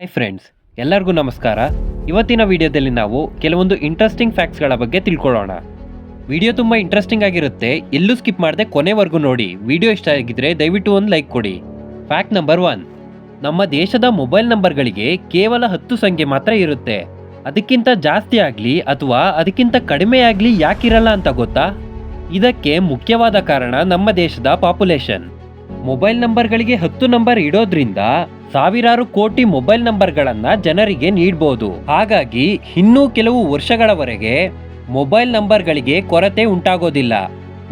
Hi friends, ಎಲ್ಲರಿಗೂ ನಮಸ್ಕಾರ. ಇವತ್ತಿನ ವಿಡಿಯೋದಲ್ಲಿ ನಾವು ಕೆಲವೊಂದು ಇಂಟ್ರೆಸ್ಟಿಂಗ್ ಫ್ಯಾಕ್ಟ್ಸ್ಗಳ ಬಗ್ಗೆ ತಿಳ್ಕೊಳ್ಳೋಣ. ವಿಡಿಯೋ ತುಂಬ ಇಂಟ್ರೆಸ್ಟಿಂಗ್ ಆಗಿರುತ್ತೆ, ಎಲ್ಲೂ ಸ್ಕಿಪ್ ಮಾಡದೆ ಕೊನೆವರೆಗೂ ನೋಡಿ. ವಿಡಿಯೋ ಇಷ್ಟ ಆಗಿದ್ರೆ ದಯವಿಟ್ಟು ಒಂದು ಲೈಕ್ ಕೊಡಿ. ಫ್ಯಾಕ್ಟ್ ನಂಬರ್ 1, ನಮ್ಮ ದೇಶದ ಮೊಬೈಲ್ ನಂಬರ್ಗಳಿಗೆ ಕೇವಲ 10 ಸಂಖ್ಯೆ ಮಾತ್ರ ಇರುತ್ತೆ. ಅದಕ್ಕಿಂತ ಜಾಸ್ತಿ ಆಗಲಿ ಅಥವಾ ಅದಕ್ಕಿಂತ ಕಡಿಮೆ ಆಗಲಿ ಯಾಕಿರಲ್ಲ ಅಂತ ಗೊತ್ತಾ? ಇದಕ್ಕೆ ಮುಖ್ಯವಾದ ಕಾರಣ ನಮ್ಮ ದೇಶದ ಪಾಪ್ಯುಲೇಷನ್. ಮೊಬೈಲ್ ನಂಬರ್ಗಳಿಗೆ 10 ನಂಬರ್ ಇಡೋದ್ರಿಂದ ಸಾವಿರಾರು ಕೋಟಿ ಮೊಬೈಲ್ ನಂಬರ್ಗಳನ್ನ ಜನರಿಗೆ ನೀಡಬಹುದು. ಹಾಗಾಗಿ ಇನ್ನೂ ಕೆಲವು ವರ್ಷಗಳವರೆಗೆ ಮೊಬೈಲ್ ನಂಬರ್ಗಳಿಗೆ ಕೊರತೆ ಉಂಟಾಗೋದಿಲ್ಲ.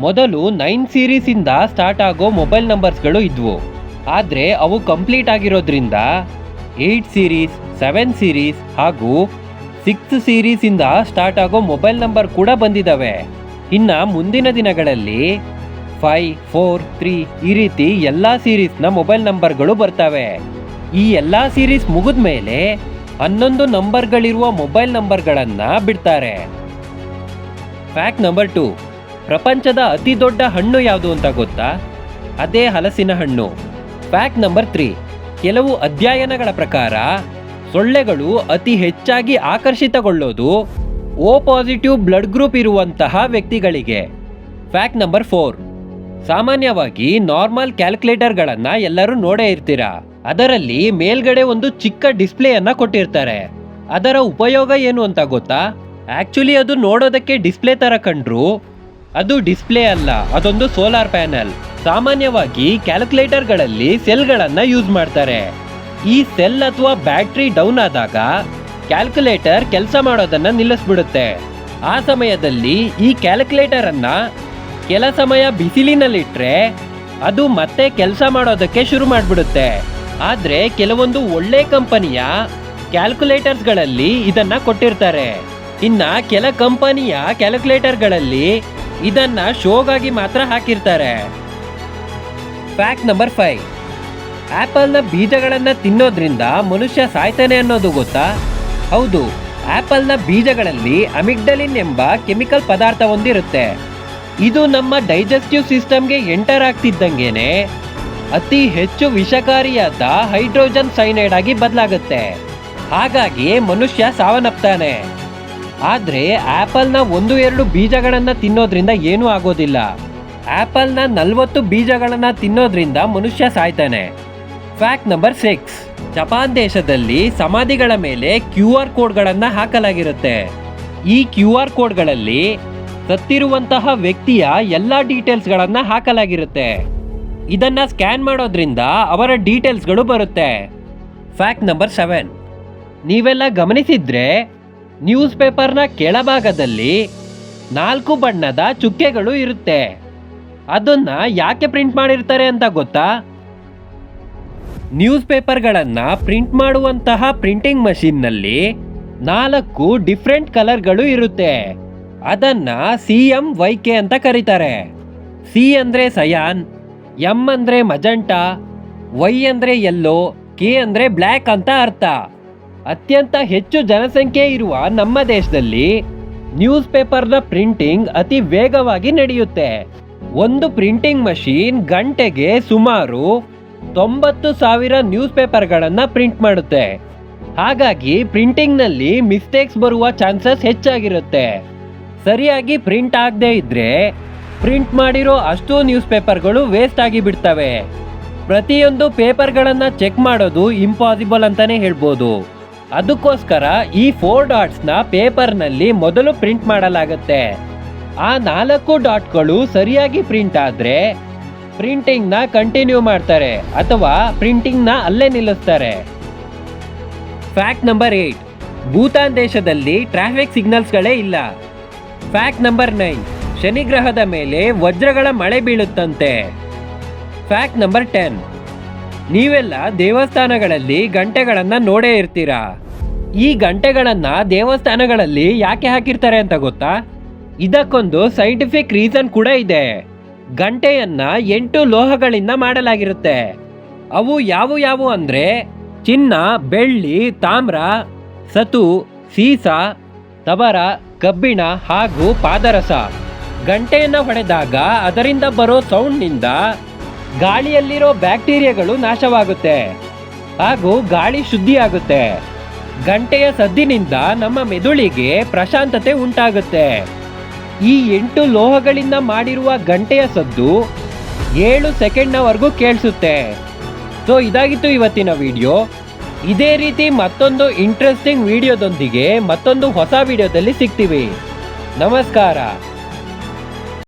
ಮೊದಲು 9 ಸೀರೀಸ್ ಇಂದ ಸ್ಟಾರ್ಟ್ ಆಗೋ ಮೊಬೈಲ್ ನಂಬರ್ಸ್ಗಳು ಇದ್ವು. ಆದ್ರೆ ಅವು ಕಂಪ್ಲೀಟ್ ಆಗಿರೋದ್ರಿಂದ 8 ಸೀರೀಸ್, 7 ಸೀರೀಸ್ ಹಾಗೂ 6 ಸೀರೀಸ್ ಇಂದ ಸ್ಟಾರ್ಟ್ ಆಗೋ ಮೊಬೈಲ್ ನಂಬರ್ ಕೂಡ ಬಂದಿದ್ದಾವೆ. ಇನ್ನ ಮುಂದಿನ ದಿನಗಳಲ್ಲಿ 5, 4, 3 ಈ ರೀತಿ ಎಲ್ಲಾ ಸೀರೀಸ್ನ ಮೊಬೈಲ್ ನಂಬರ್ಗಳು ಬರ್ತವೆ. ಈ ಎಲ್ಲಾ ಸೀರೀಸ್ ಮುಗಿದ ಮೇಲೆ 11 ನಂಬರ್ಗಳಿರುವ ಮೊಬೈಲ್ ನಂಬರ್ಗಳನ್ನ ಬಿಡ್ತಾರೆ. ಫ್ಯಾಕ್ಟ್ ನಂಬರ್ 2, ಪ್ರಪಂಚದ ಅತಿ ದೊಡ್ಡ ಹಣ್ಣು ಯಾವುದು ಅಂತ ಗೊತ್ತಾ? ಅದೇ ಹಲಸಿನ ಹಣ್ಣು. ಫ್ಯಾಕ್ಟ್ ನಂಬರ್ 3, ಕೆಲವು ಅಧ್ಯಯನಗಳ ಪ್ರಕಾರ ಸೊಳ್ಳೆಗಳು ಅತಿ ಹೆಚ್ಚಾಗಿ ಆಕರ್ಷಿತಗೊಳ್ಳೋದು ಓ ಪಾಸಿಟಿವ್ ಬ್ಲಡ್ ಗ್ರೂಪ್ ಇರುವಂತಹ ವ್ಯಕ್ತಿಗಳಿಗೆ. ಫ್ಯಾಕ್ಟ್ ನಂಬರ್ 4, ಸಾಮಾನ್ಯವಾಗಿ ನಾರ್ಮಲ್ ಕ್ಯಾಲ್ಕುಲೇಟರ್ಗಳನ್ನು ಎಲ್ಲರೂ ನೋಡೇ ಇರ್ತೀರಾ. ಅದರಲ್ಲಿ ಮೇಲ್ಗಡೆ ಒಂದು ಚಿಕ್ಕ ಡಿಸ್ಪ್ಲೇಯನ್ನ ಕೊಟ್ಟಿರ್ತಾರೆ. ಅದರ ಉಪಯೋಗ ಏನು ಅಂತ ಗೊತ್ತಾ? ಆಕ್ಚುಲಿ ಅದು ನೋಡೋದಕ್ಕೆ ಡಿಸ್ಪ್ಲೇ ತರ ಕಂಡ್ರು ಅದು ಡಿಸ್ಪ್ಲೇ ಅಲ್ಲ, ಅದೊಂದು ಸೋಲಾರ್ ಪ್ಯಾನಲ್. ಸಾಮಾನ್ಯವಾಗಿ ಕ್ಯಾಲ್ಕುಲೇಟರ್ಗಳಲ್ಲಿ ಸೆಲ್ಗಳನ್ನ ಯೂಸ್ ಮಾಡ್ತಾರೆ. ಈ ಸೆಲ್ ಅಥವಾ ಬ್ಯಾಟ್ರಿ ಡೌನ್ ಆದಾಗ ಕ್ಯಾಲ್ಕುಲೇಟರ್ ಕೆಲಸ ಮಾಡೋದನ್ನ ನಿಲ್ಲಿಸ್ಬಿಡುತ್ತೆ. ಆ ಸಮಯದಲ್ಲಿ ಈ ಕ್ಯಾಲ್ಕುಲೇಟರ್ ಅನ್ನ ಕೆಲ ಸಮಯ ಬಿಸಿಲಿನಲ್ಲಿಟ್ರೆ ಅದು ಮತ್ತೆ ಕೆಲಸ ಮಾಡೋದಕ್ಕೆ ಶುರು ಮಾಡಿಬಿಡುತ್ತೆ. ಆದರೆ ಕೆಲವೊಂದು ಒಳ್ಳೆ ಕಂಪನಿಯ ಕ್ಯಾಲ್ಕುಲೇಟರ್ಸ್ಗಳಲ್ಲಿ ಇದನ್ನ ಕೊಟ್ಟಿರ್ತಾರೆ. ಇನ್ನ ಕೆಲ ಕಂಪನಿಯ ಕ್ಯಾಲ್ಕುಲೇಟರ್ಗಳಲ್ಲಿ ಇದನ್ನ ಶೋಗಾಗಿ ಮಾತ್ರ ಹಾಕಿರ್ತಾರೆ. ಫ್ಯಾಕ್ಟ್ ನಂಬರ್ 5, ಆಪಲ್ನ ಬೀಜಗಳನ್ನ ತಿನ್ನೋದ್ರಿಂದ ಮನುಷ್ಯ ಸಾಯ್ತಾನೆ ಅನ್ನೋದು ಗೊತ್ತಾ? ಹೌದು, ಆಪಲ್ನ ಬೀಜಗಳಲ್ಲಿ ಅಮಿಗ್ಡಲಿನ್ ಎಂಬ ಕೆಮಿಕಲ್ ಪದಾರ್ಥ ಹೊಂದಿರುತ್ತೆ. ಇದು ನಮ್ಮ ಡೈಜೆಸ್ಟಿವ್ ಸಿಸ್ಟಮ್ಗೆ ಎಂಟರ್ ಆಗ್ತಿದ್ದಂಗೆನೆ ಅತಿ ಹೆಚ್ಚು ವಿಷಕಾರಿಯಾದ ಹೈಡ್ರೋಜನ್ ಸೈನೈಡ್ ಆಗಿ ಬದಲಾಗುತ್ತೆ. ಹಾಗಾಗಿ ಮನುಷ್ಯ ಸಾವನ್ನಪ್ತಾನೆ. ಆದರೆ ಆಪಲ್ನ 1-2 ಬೀಜಗಳನ್ನು ತಿನ್ನೋದ್ರಿಂದ ಏನೂ ಆಗೋದಿಲ್ಲ. ಆಪಲ್ನ 40 ಬೀಜಗಳನ್ನು ತಿನ್ನೋದ್ರಿಂದ ಮನುಷ್ಯ ಸಾಯ್ತಾನೆ. ಫ್ಯಾಕ್ಟ್ ನಂಬರ್ 6, ಜಪಾನ್ ದೇಶದಲ್ಲಿ ಸಮಾಧಿಗಳ ಮೇಲೆ QR ಕೋಡ್ಗಳನ್ನು ಹಾಕಲಾಗಿರುತ್ತೆ. ಈ QR ಕೋಡ್ಗಳಲ್ಲಿ ಸತ್ತಿರುವಂತಹ ವ್ಯಕ್ತಿಯ ಎಲ್ಲ ಡೀಟೇಲ್ಸ್ಗಳನ್ನು ಹಾಕಲಾಗಿರುತ್ತೆ. ಇದನ್ನ ಸ್ಕ್ಯಾನ್ ಮಾಡೋದ್ರಿಂದ ಅವರ ಡೀಟೇಲ್ಸ್ಗಳು ಬರುತ್ತೆ. ಫ್ಯಾಕ್ಟ್ ನಂಬರ್ 7, ನೀವೆಲ್ಲ ಗಮನಿಸಿದ್ರೆ ನ್ಯೂಸ್ ಪೇಪರ್ನ ಕೆಳಭಾಗದಲ್ಲಿ 4 ಬಣ್ಣದ ಚುಕ್ಕೆಗಳು ಇರುತ್ತೆ. ಅದನ್ನ ಯಾಕೆ ಪ್ರಿಂಟ್ ಮಾಡಿರ್ತಾರೆ ಅಂತ ಗೊತ್ತಾ? ನ್ಯೂಸ್ ಪೇಪರ್ಗಳನ್ನು ಪ್ರಿಂಟ್ ಮಾಡುವಂತಹ ಪ್ರಿಂಟಿಂಗ್ ಮಷೀನ್ನಲ್ಲಿ 4 ಡಿಫ್ರೆಂಟ್ ಕಲರ್ಗಳು ಇರುತ್ತೆ. ಅದನ್ನ CMYK ಅಂತ ಕರೀತಾರೆ. ಸಿ ಅಂದ್ರೆ ಸಯಾನ್, ಎಂ ಅಂದ್ರೆ ಮಜಂಟಾ, ವೈ ಅಂದ್ರೆ ಯೆಲ್ಲೋ, ಕೆ ಅಂದ್ರೆ ಬ್ಲ್ಯಾಕ್ ಅಂತ ಅರ್ಥ. ಅತ್ಯಂತ ಹೆಚ್ಚು ಜನಸಂಖ್ಯೆ ಇರುವ ನಮ್ಮ ದೇಶದಲ್ಲಿ ನ್ಯೂಸ್ ಪೇಪರ್ನ ಪ್ರಿಂಟಿಂಗ್ ಅತಿ ವೇಗವಾಗಿ ನಡೆಯುತ್ತೆ. ಒಂದು ಪ್ರಿಂಟಿಂಗ್ ಮಷೀನ್ ಗಂಟೆಗೆ ಸುಮಾರು 90,000 ನ್ಯೂಸ್ ಪೇಪರ್ಗಳನ್ನು ಪ್ರಿಂಟ್ ಮಾಡುತ್ತೆ. ಹಾಗಾಗಿ ಪ್ರಿಂಟಿಂಗ್ನಲ್ಲಿ ಮಿಸ್ಟೇಕ್ಸ್ ಬರುವ ಚಾನ್ಸಸ್ ಹೆಚ್ಚಾಗಿರುತ್ತೆ. ಸರಿಯಾಗಿ ಪ್ರಿಂಟ್ ಆಗದೆ ಇದ್ರೆ ಪ್ರಿಂಟ್ ಮಾಡಿರೋ ಅಷ್ಟು ನ್ಯೂಸ್ ಪೇಪರ್ಗಳು ವೇಸ್ಟ್ ಆಗಿ ಬಿಡ್ತವೆ. ಪ್ರತಿಯೊಂದು ಪೇಪರ್ಗಳನ್ನು ಚೆಕ್ ಮಾಡೋದು ಇಂಪಾಸಿಬಲ್ ಅಂತಾನೆ ಹೇಳ್ಬೋದು. ಅದಕ್ಕೋಸ್ಕರ ಈ 4 ಡಾಟ್ಸ್ನ ಪೇಪರ್ನಲ್ಲಿ ಮೊದಲು ಪ್ರಿಂಟ್ ಮಾಡಲಾಗುತ್ತೆ. ಆ 4 ಡಾಟ್ಗಳು ಸರಿಯಾಗಿ ಪ್ರಿಂಟ್ ಆದರೆ ಪ್ರಿಂಟಿಂಗ್ನ ಕಂಟಿನ್ಯೂ ಮಾಡ್ತಾರೆ ಅಥವಾ ಪ್ರಿಂಟಿಂಗ್ನ ಅಲ್ಲೇ ನಿಲ್ಲಿಸ್ತಾರೆ. ಫ್ಯಾಕ್ಟ್ ನಂಬರ್ 8, ಭೂತಾನ್ ದೇಶದಲ್ಲಿ ಟ್ರಾಫಿಕ್ ಸಿಗ್ನಲ್ಸ್ಗಳೇ ಇಲ್ಲ. ಫ್ಯಾಕ್ಟ್ ನಂಬರ್ 9, ಶನಿ ಗ್ರಹದ ಮೇಲೆ ವಜ್ರಗಳ ಮಳೆ ಬೀಳುತ್ತಂತೆ. ಫ್ಯಾಕ್ಟ್ ನಂಬರ್ 10, ನೀವೆಲ್ಲ ದೇವಸ್ಥಾನಗಳಲ್ಲಿ ಗಂಟೆಗಳನ್ನು ನೋಡೇ ಇರ್ತೀರಾ. ಈ ಗಂಟೆಗಳನ್ನು ದೇವಸ್ಥಾನಗಳಲ್ಲಿ ಯಾಕೆ ಹಾಕಿರ್ತಾರೆ ಅಂತ ಗೊತ್ತಾ? ಇದಕ್ಕೊಂದು ಸೈಂಟಿಫಿಕ್ ರೀಸನ್ ಕೂಡ ಇದೆ. ಗಂಟೆಯನ್ನ 8 ಲೋಹಗಳಿಂದ ಮಾಡಲಾಗಿರುತ್ತೆ. ಅವು ಯಾವುವು ಅಂದ್ರೆ ಚಿನ್ನ, ಬೆಳ್ಳಿ, ತಾಮ್ರ, ಸತು, ಸೀಸ, ತಬರ, ಕಬ್ಬಿಣ ಹಾಗೂ ಪಾದರಸ. ಗಂಟೆಯನ್ನು ಹೊಡೆದಾಗ ಅದರಿಂದ ಬರೋ ಸೌಂಡ್ನಿಂದ ಗಾಳಿಯಲ್ಲಿರೋ ಬ್ಯಾಕ್ಟೀರಿಯಾಗಳು ನಾಶವಾಗುತ್ತೆ. ಹಾಗೂ ಗಾಳಿ ಶುದ್ಧಿ ಆಗುತ್ತೆ. ಗಂಟೆಯ ಸದ್ದಿನಿಂದ ನಮ್ಮ ಮೆದುಳಿಗೆ ಪ್ರಶಾಂತತೆ ಉಂಟಾಗುತ್ತೆ. ಈ 8 ಲೋಹಗಳಿಂದ ಮಾಡಿರುವ ಗಂಟೆಯ ಸದ್ದು 7 ಸೆಕೆಂಡ್ನವರೆಗೂ ಕೇಳಿಸುತ್ತೆ. ಸೊ ಇದಾಗಿತ್ತು ಇವತ್ತಿನ ವಿಡಿಯೋ. ಇದೇ ರೀತಿ ಮತ್ತೊಂದು ಇಂಟ್ರೆಸ್ಟಿಂಗ್ ವಿಡಿಯೋದೊಂದಿಗೆ ಮತ್ತೊಂದು ಹೊಸ ವಿಡಿಯೋದಲ್ಲಿ ಸಿಗ್ತೀವಿ. ನಮಸ್ಕಾರ.